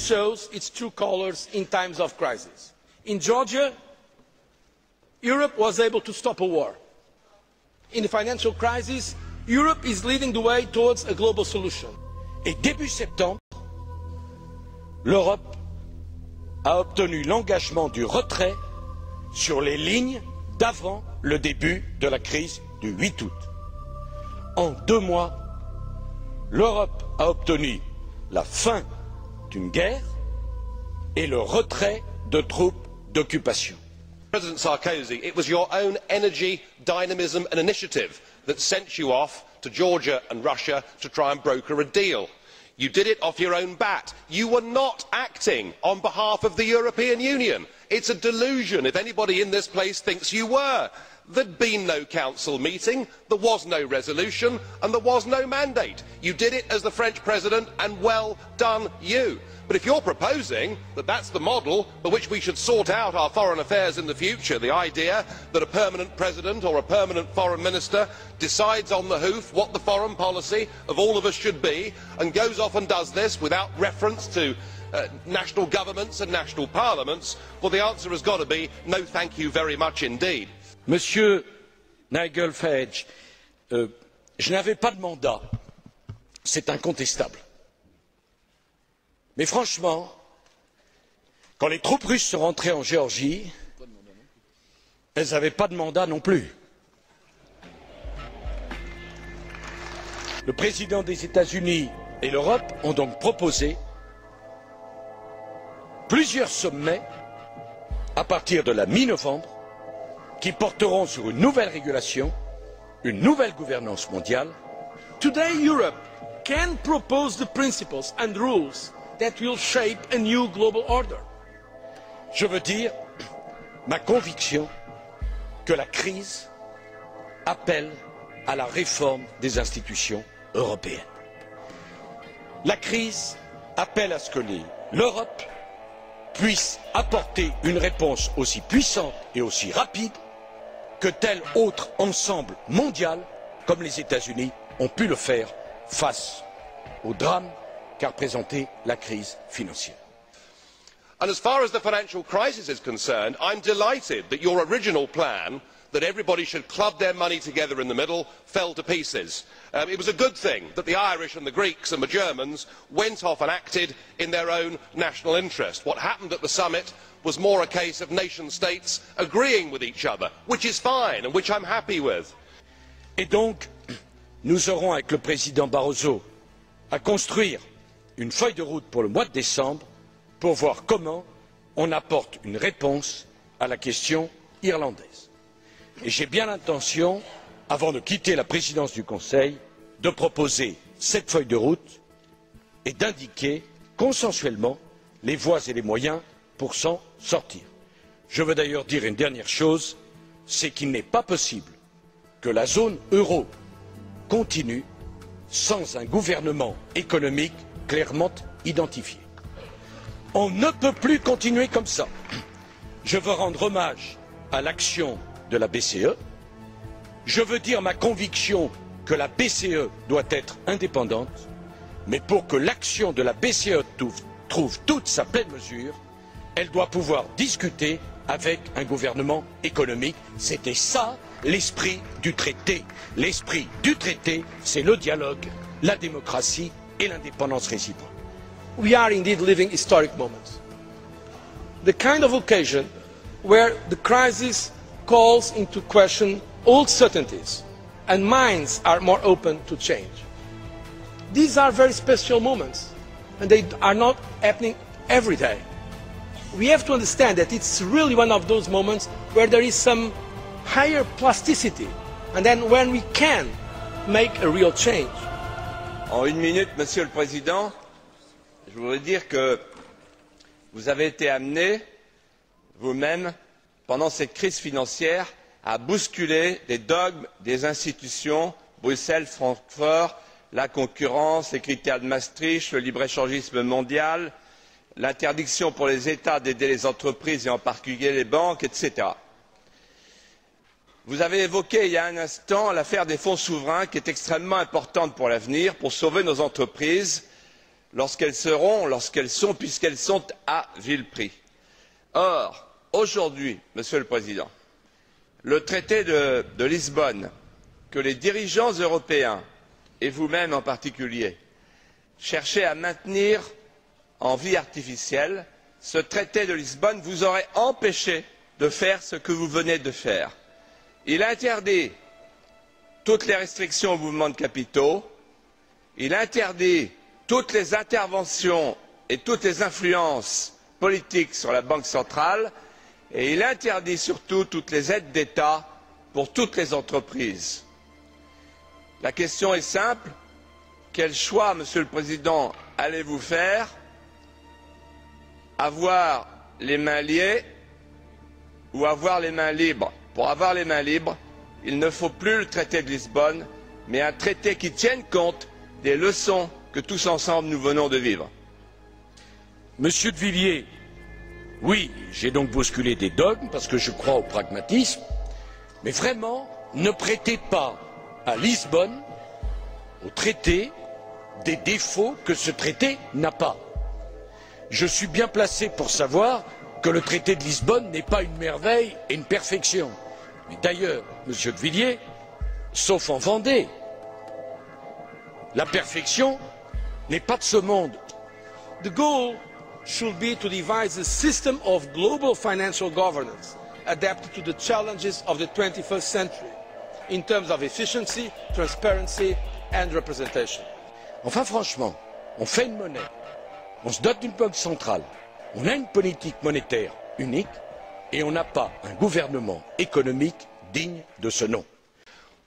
shows its true colours in times of crisis. In Georgia, Europe was able to stop a war. In the financial crisis, Europe is leading the way towards a global solution. Et début septembre, l'Europe a obtenu l'engagement du retrait sur les lignes d'avant le début de la crise du 8 août. En 2 mois, l'Europe a obtenu la fin d'une guerre et le retrait de troupes d'occupation. President Sarkozy, it was your own energy, dynamism and initiative that sent you off to Georgia and Russia to try and broker a deal. You did it off your own bat. You were not acting on behalf of the European Union. It's a delusion if anybody in this place thinks you were. There'd been no council meeting, there was no resolution and there was no mandate. You did it as the French President and well done you. But if you're proposing that that's the model by which we should sort out our foreign affairs in the future, the idea that a permanent president or a permanent foreign minister decides on the hoof what the foreign policy of all of us should be and goes off and does this without reference to national governments and national parliaments, well, the answer has got to be no thank you very much indeed. Monsieur Nigel Farage, je n'avais pas de mandat, c'est incontestable. Mais franchement, quand les troupes russes sont rentrées en Géorgie, elles n'avaient pas de mandat non plus. Le président des États-Unis et l'Europe ont donc proposé plusieurs sommets à partir de la mi-novembre qui porteront sur une nouvelle régulation, une nouvelle gouvernance mondiale. Today, Europe can propose the principles and rules that will shape a new global order. Je veux dire ma conviction que la crise appelle à la réforme des institutions européennes. La crise appelle à ce que l'Europe puisse apporter une réponse aussi puissante et aussi rapide que tel autre ensemble mondial, comme les États-Unis ont pu le faire face au drame qu'a représenté la crise financière. And as far as the financial crisis is concerned, I'm delighted that your original plan that everybody should club their money together in the middle fell to pieces. It was a good thing that the Irish and the Greeks and the Germans went off and acted in their own national interest. What happened at the summit was more a case of nation states agreeing with each other, which is fine and which I'm happy with. Et donc, nous aurons avec le président Barroso à construire une feuille de route pour le mois de décembre pour voir comment on apporte une réponse à la question irlandaise. Et j'ai bien l'intention, avant de quitter la présidence du Conseil, de proposer cette feuille de route et d'indiquer consensuellement les voies et les moyens pour s'en sortir. Je veux d'ailleurs dire une dernière chose, c'est qu'il n'est pas possible que la zone euro continue sans un gouvernement économique clairement identifié. On ne peut plus continuer comme ça. Je veux rendre hommage à l'action de la BCE. Je veux dire ma conviction que la BCE doit être indépendante, mais pour que l'action de la BCE trouve toute sa pleine mesure, elle doit pouvoir discuter avec un gouvernement économique. C'était ça l'esprit du traité. L'esprit du traité, c'est le dialogue, la démocratie et l'indépendance réciproque. We are indeed living historic moments. The kind of occasion where the crisis calls into question old certainties and minds are more open to change. These are very special moments and they are not happening every day. We have to understand that it's really one of those moments where there is some higher plasticity and then when we can make a real change. En une minute, Monsieur le Président, je voudrais dire que vous avez été amené, vous-même, pendant cette crise financière, à bousculer les dogmes des institutions, Bruxelles, Francfort, la concurrence, les critères de Maastricht, le libre-échangisme mondial, l'interdiction pour les États d'aider les entreprises et en particulier les banques, etc. Vous avez évoqué il y a un instant l'affaire des fonds souverains qui est extrêmement importante pour l'avenir, pour sauver nos entreprises. lorsqu'elles sont, puisqu'elles sont à vil prix. Or, aujourd'hui, Monsieur le Président, le traité de Lisbonne, que les dirigeants européens, et vous-même en particulier, cherchez à maintenir en vie artificielle, ce traité de Lisbonne vous aurait empêché de faire ce que vous venez de faire. Il interdit toutes les restrictions au mouvement de capitaux, il interdit toutes les interventions et toutes les influences politiques sur la Banque centrale, et il interdit surtout toutes les aides d'État pour toutes les entreprises. La question est simple. Quel choix, Monsieur le Président, allez-vous faire? Avoir les mains liées ou avoir les mains libres? Pour avoir les mains libres, il ne faut plus le traité de Lisbonne, mais un traité qui tienne compte des leçons que tous ensemble nous venons de vivre. Monsieur de Villiers, oui, j'ai donc bousculé des dogmes parce que je crois au pragmatisme, mais vraiment, ne prêtez pas à Lisbonne, au traité, des défauts que ce traité n'a pas. Je suis bien placé pour savoir que le traité de Lisbonne n'est pas une merveille et une perfection. Mais d'ailleurs, Monsieur de Villiers, sauf en Vendée, la perfection n'est pas de ce monde. The goal should be to devise a system of global financial governance adapted to the challenges of the 21st century in terms of efficiency, transparency and representation. Enfin, franchement, on fait une monnaie, on se dote d'une banque centrale, on a une politique monétaire unique et on n'a pas un gouvernement économique digne de ce nom.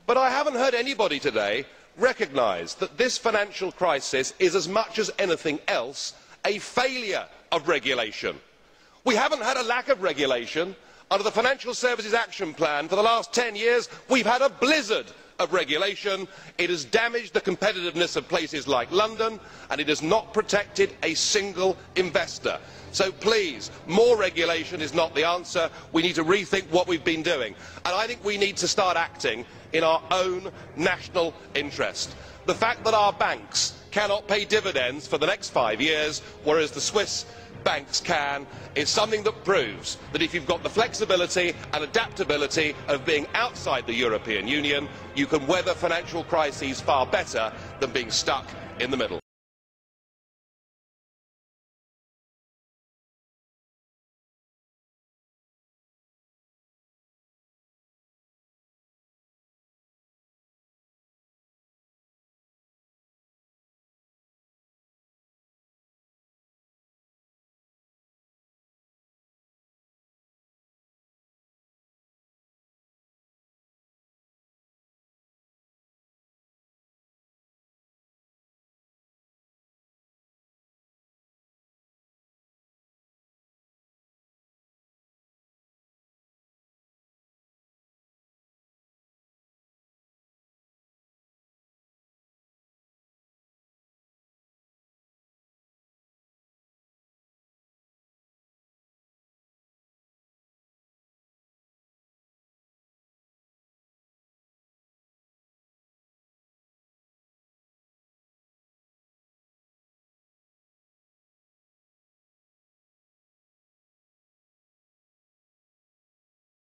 But I haven't heard anybody today recognise that this financial crisis is, as much as anything else, a failure of regulation. We haven't had a lack of regulation. Under the Financial Services Action Plan for the last 10 years, we've had a blizzard of regulation. It has damaged the competitiveness of places like London, and it has not protected a single investor. So please, more regulation is not the answer. We need to rethink what we've been doing. And I think we need to start acting in our own national interest. The fact that our banks cannot pay dividends for the next 5 years, whereas the Swiss banks can, is something that proves that if you've got the flexibility and adaptability of being outside the European Union, you can weather financial crises far better than being stuck in the middle.